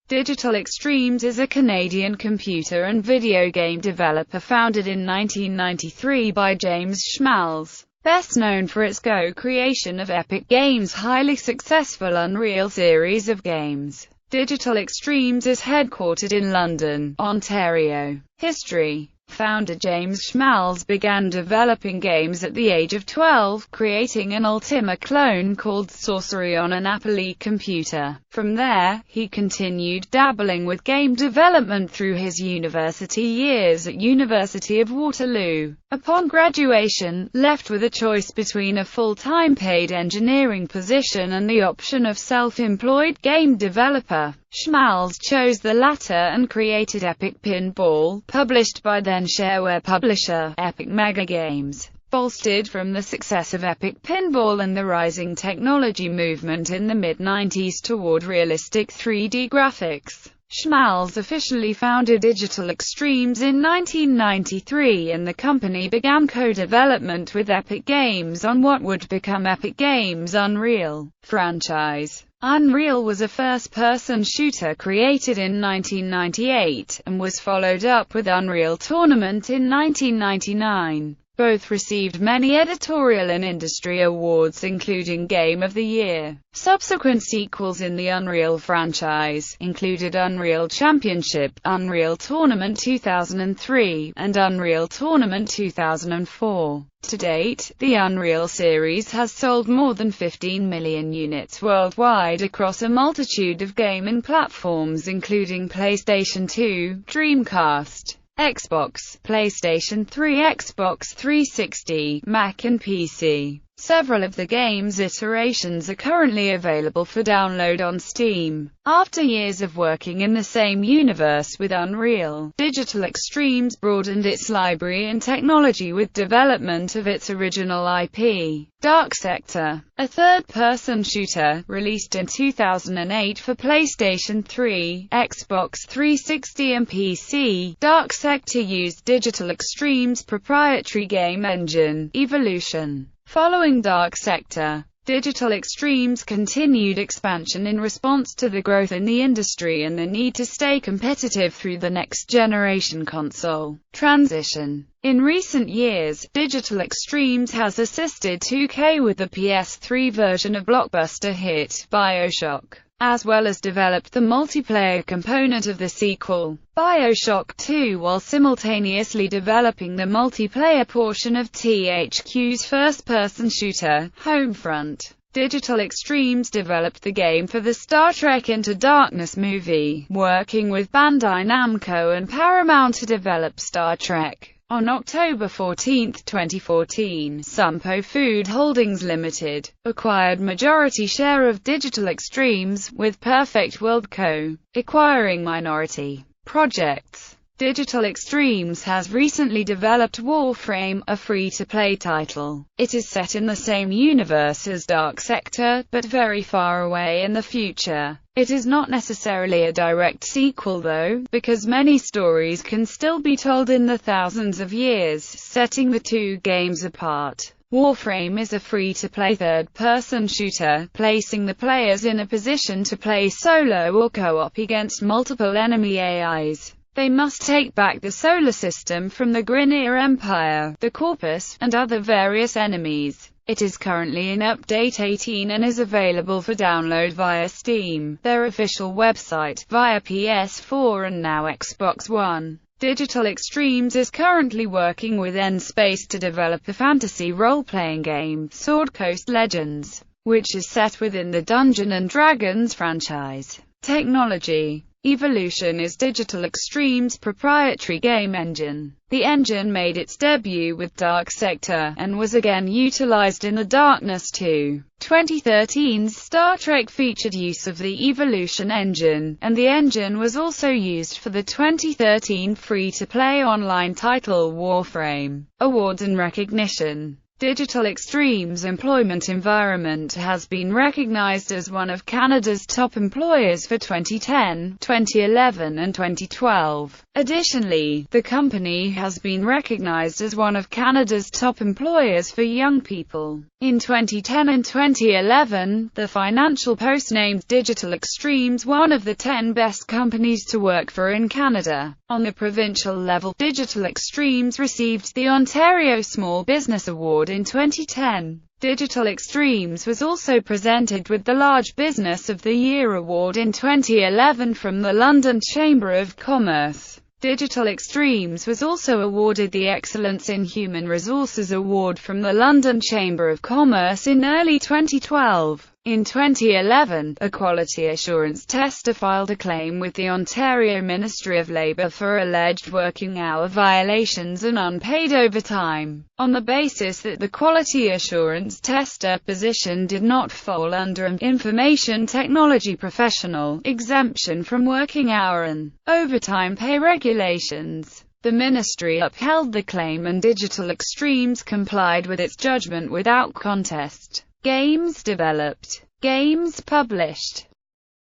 Digital Extremes is a Canadian computer and video game developer founded in 1993 by James Schmalz, best known for its co-creation of Epic Games' highly successful Unreal series of games. Digital Extremes is headquartered in London, Ontario. History. Founder James Schmalz began developing games at the age of 12, creating an Ultima clone called Sorcery on an Apple computer. From there, he continued dabbling with game development through his university years at University of Waterloo. Upon graduation, left with a choice between a full-time paid engineering position and the option of self-employed game developer, Schmalz chose the latter and created Epic Pinball, published by then-shareware publisher, Epic Mega Games. Bolstered from the success of Epic Pinball and the rising technology movement in the mid-90s toward realistic 3D graphics, Schmalz officially founded Digital Extremes in 1993, and the company began co-development with Epic Games on what would become Epic Games' Unreal franchise. Unreal was a first-person shooter created in 1998, and was followed up with Unreal Tournament in 1999. Both received many editorial and industry awards including Game of the Year. Subsequent sequels in the Unreal franchise included Unreal Championship, Unreal Tournament 2003, and Unreal Tournament 2004. To date, the Unreal series has sold more than 15 million units worldwide across a multitude of gaming platforms including PlayStation 2, Dreamcast, Xbox, PlayStation 3, Xbox 360, Mac and PC. Several of the game's iterations are currently available for download on Steam. After years of working in the same universe with Unreal, Digital Extremes broadened its library and technology with development of its original IP, Dark Sector, a third-person shooter, released in 2008 for PlayStation 3, Xbox 360 and PC. Dark Sector used Digital Extremes' proprietary game engine, Evolution. Following Dark Sector, Digital Extremes continued expansion in response to the growth in the industry and the need to stay competitive through the next-generation console transition. In recent years, Digital Extremes has assisted 2K with the PS3 version of blockbuster hit BioShock, as well as developed the multiplayer component of the sequel, BioShock 2, while simultaneously developing the multiplayer portion of THQ's first-person shooter, Homefront. Digital Extremes developed the game for the Star Trek Into Darkness movie, working with Bandai Namco and Paramount to develop Star Trek. On October 14, 2014, Sumpo Food Holdings Limited acquired majority share of Digital Extremes, with Perfect World Co. acquiring minority projects. Digital Extremes has recently developed Warframe, a free-to-play title. It is set in the same universe as Dark Sector, but very far away in the future. It is not necessarily a direct sequel though, because many stories can still be told in the thousands of years, setting the two games apart. Warframe is a free-to-play third-person shooter, placing the players in a position to play solo or co-op against multiple enemy AIs. They must take back the solar system from the Grineer Empire, the Corpus, and other various enemies. It is currently in Update 18 and is available for download via Steam, their official website, via PS4 and now Xbox One. Digital Extremes is currently working with N-Space to develop the fantasy role-playing game, Sword Coast Legends, which is set within the Dungeons & Dragons franchise. Technology. Evolution is Digital Extremes' proprietary game engine. The engine made its debut with Dark Sector, and was again utilized in the Darkness 2. 2013's Star Trek featured use of the Evolution engine, and the engine was also used for the 2013 free-to-play online title Warframe. Awards and recognition. Digital Extreme's employment environment has been recognized as one of Canada's top employers for 2010, 2011 and 2012. Additionally, the company has been recognized as one of Canada's top employers for young people. In 2010 and 2011, the Financial Post named Digital Extremes one of the 10 best companies to work for in Canada. On the provincial level, Digital Extremes received the Ontario Small Business Award in 2010. Digital Extremes was also presented with the Large Business of the Year award in 2011 from the London Chamber of Commerce. Digital Extremes was also awarded the Excellence in Human Resources Award from the London Chamber of Commerce in early 2012. In 2011, a quality assurance tester filed a claim with the Ontario Ministry of Labour for alleged working hour violations and unpaid overtime, on the basis that the quality assurance tester position did not fall under an information technology professional exemption from working hour and overtime pay regulations. The ministry upheld the claim and Digital Extremes complied with its judgment without contest. Games developed, games published.